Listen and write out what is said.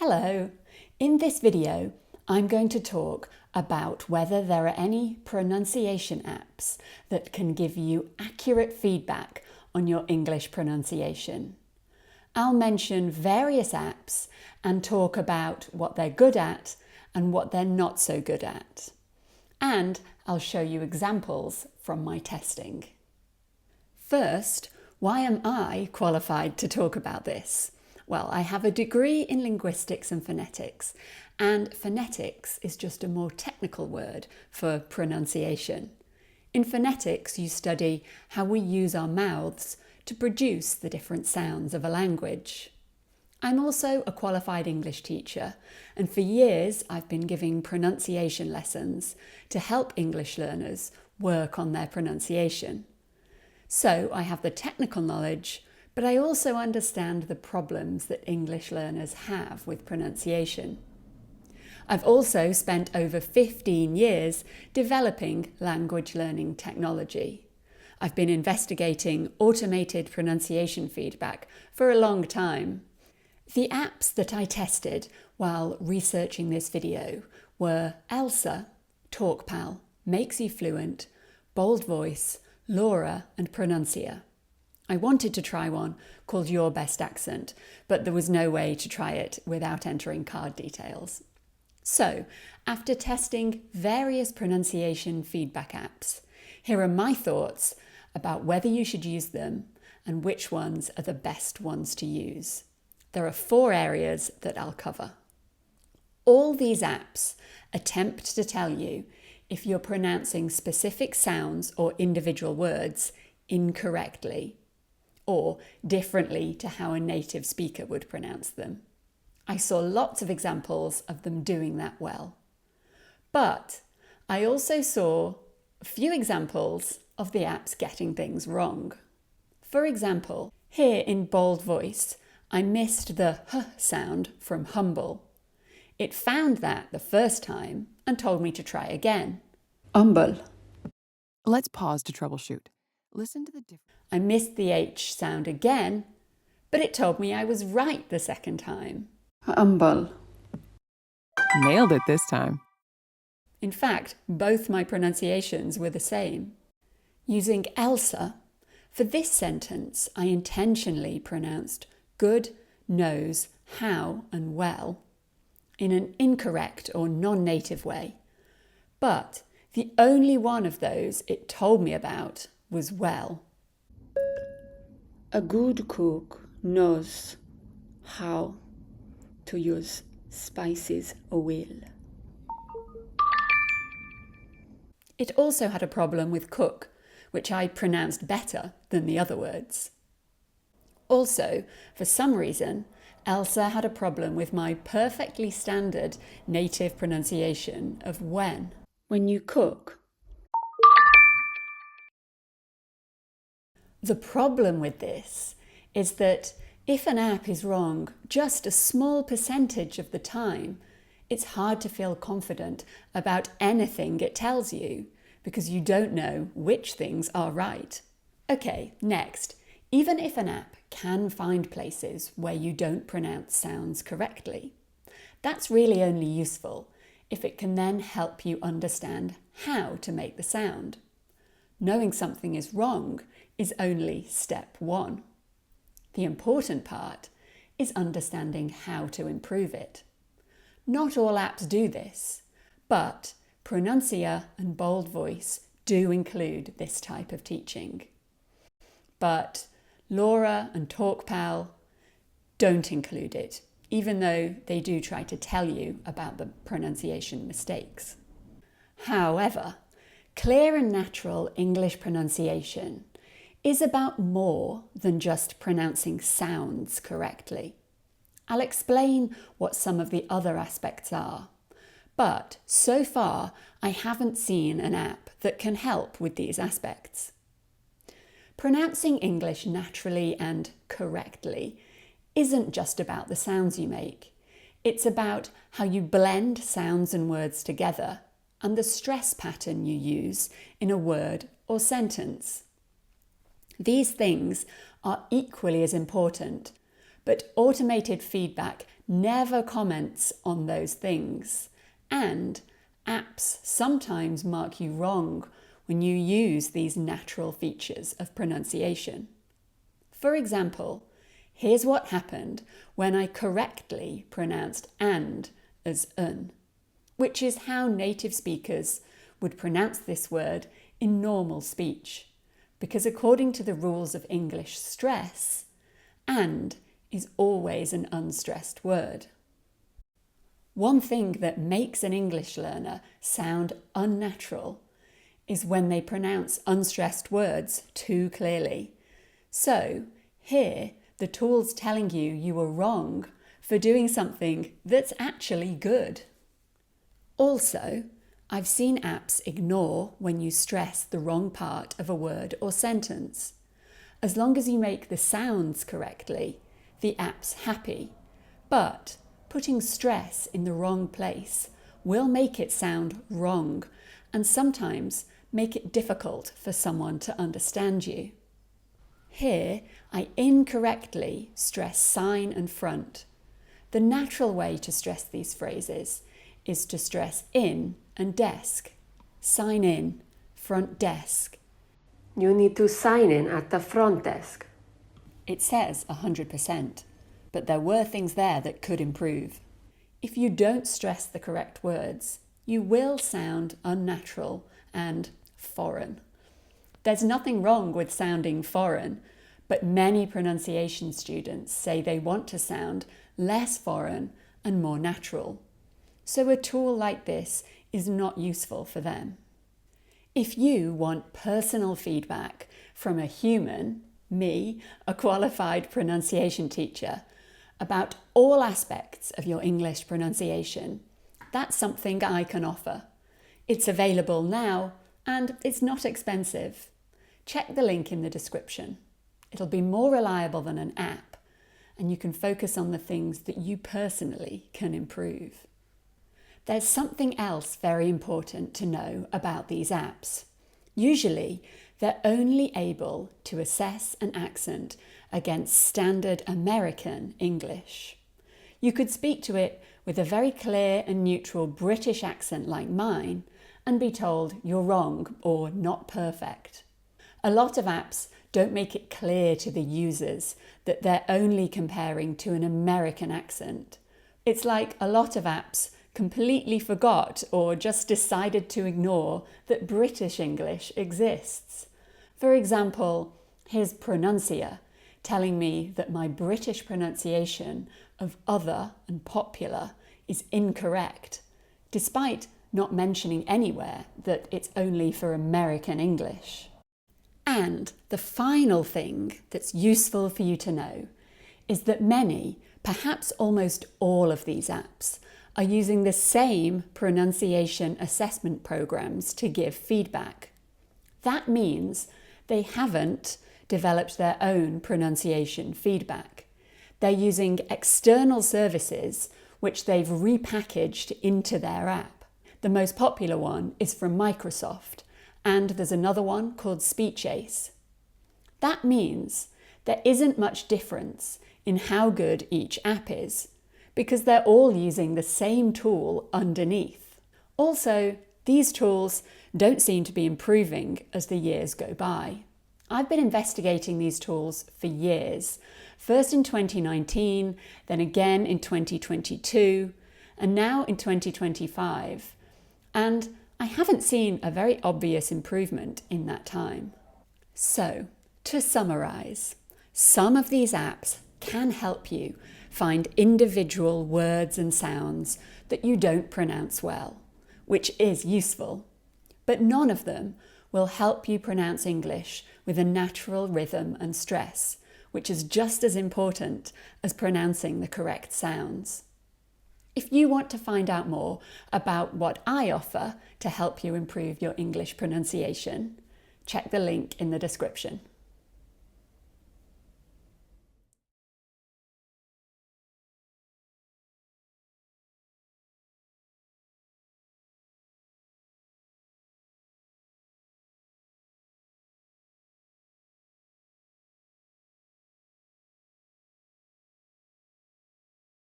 Hello! In this video, I'm going to talk about whether there are any pronunciation apps that can give you accurate feedback on your English pronunciation. I'll mention various apps and talk about what they're good at and what they're not so good at. And I'll show you examples from my testing. First, why am I qualified to talk about this? Well, I have a degree in linguistics and phonetics, and phonetics is just a more technical word for pronunciation. In phonetics, you study how we use our mouths to produce the different sounds of a language. I'm also a qualified English teacher, and for years I've been giving pronunciation lessons to help English learners work on their pronunciation. So I have the technical knowledge, but I also understand the problems that English learners have with pronunciation. I've also spent over 15 years developing language learning technology. I've been investigating automated pronunciation feedback for a long time. The apps that I tested while researching this video were Elsa, TalkPal, Makes You Fluent, Bold Voice, Laura and Pronuncia. I wanted to try one called Your Best Accent, but there was no way to try it without entering card details. So, after testing various pronunciation feedback apps, here are my thoughts about whether you should use them and which ones are the best ones to use. There are 4 areas that I'll cover. All these apps attempt to tell you if you're pronouncing specific sounds or individual words incorrectly, or differently to how a native speaker would pronounce them. I saw lots of examples of them doing that well. But I also saw a few examples of the apps getting things wrong. For example, here in Bold Voice, I missed the h sound from humble. It found that the first time and told me to try again. Humble. Let's pause to troubleshoot. Listen to the difference. I missed the H sound again, but it told me I was right the second time. Humble. Nailed it this time. In fact, both my pronunciations were the same. Using Elsa, for this sentence, I intentionally pronounced good, knows, how and well in an incorrect or non-native way. But the only one of those it told me about was well. A good cook knows how to use spices well. It also had a problem with cook, which I pronounced better than the other words. Also, for some reason, Elsa had a problem with my perfectly standard native pronunciation of when. When you cook. The problem with this is that if an app is wrong just a small percentage of the time, it's hard to feel confident about anything it tells you because you don't know which things are right. Okay, next. Even if an app can find places where you don't pronounce sounds correctly, that's really only useful if it can then help you understand how to make the sound. Knowing something is wrong is only step 1. The important part is understanding how to improve it. Not all apps do this, but Pronuncia and Bold Voice do include this type of teaching. But Laura and TalkPal don't include it, even though they do try to tell you about the pronunciation mistakes. However, clear and natural English pronunciation is about more than just pronouncing sounds correctly. I'll explain what some of the other aspects are, but so far I haven't seen an app that can help with these aspects. Pronouncing English naturally and correctly isn't just about the sounds you make. It's about how you blend sounds and words together and the stress pattern you use in a word or sentence. These things are equally as important, but automated feedback never comments on those things, and apps sometimes mark you wrong when you use these natural features of pronunciation. For example, here's what happened when I correctly pronounced and as un, which is how native speakers would pronounce this word in normal speech, because according to the rules of English stress, and is always an unstressed word. One thing that makes an English learner sound unnatural is when they pronounce unstressed words too clearly. So, here, the tool's telling you were wrong for doing something that's actually good. Also, I've seen apps ignore when you stress the wrong part of a word or sentence. As long as you make the sounds correctly, the app's happy. But putting stress in the wrong place will make it sound wrong and sometimes make it difficult for someone to understand you. Here, I incorrectly stress sign and front. The natural way to stress these phrases is to stress in and desk. Sign in, front desk. You need to sign in at the front desk. It says 100%, but there were things there that could improve. If you don't stress the correct words, you will sound unnatural and foreign. There's nothing wrong with sounding foreign, but many pronunciation students say they want to sound less foreign and more natural. So a tool like this is not useful for them. If you want personal feedback from a human, me, a qualified pronunciation teacher, about all aspects of your English pronunciation, that's something I can offer. It's available now and it's not expensive. Check the link in the description. It'll be more reliable than an app, and you can focus on the things that you personally can improve. There's something else very important to know about these apps. Usually, they're only able to assess an accent against standard American English. You could speak to it with a very clear and neutral British accent like mine and be told you're wrong or not perfect. A lot of apps don't make it clear to the users that they're only comparing to an American accent. It's like a lot of apps completely forgot or just decided to ignore that British English exists. For example, here's Pronuncia telling me that my British pronunciation of other and popular is incorrect, despite not mentioning anywhere that it's only for American English. And the final thing that's useful for you to know is that many, perhaps almost all of these apps, are using the same pronunciation assessment programs to give feedback. That means they haven't developed their own pronunciation feedback. They're using external services which they've repackaged into their app. The most popular one is from Microsoft, and there's another one called SpeechAce. That means there isn't much difference in how good each app is, because they're all using the same tool underneath. Also, these tools don't seem to be improving as the years go by. I've been investigating these tools for years, first in 2019, then again in 2022, and now in 2025. And I haven't seen a very obvious improvement in that time. So, to summarise, some of these apps can help you find individual words and sounds that you don't pronounce well, which is useful, but none of them will help you pronounce English with a natural rhythm and stress, which is just as important as pronouncing the correct sounds. If you want to find out more about what I offer to help you improve your English pronunciation, check the link in the description.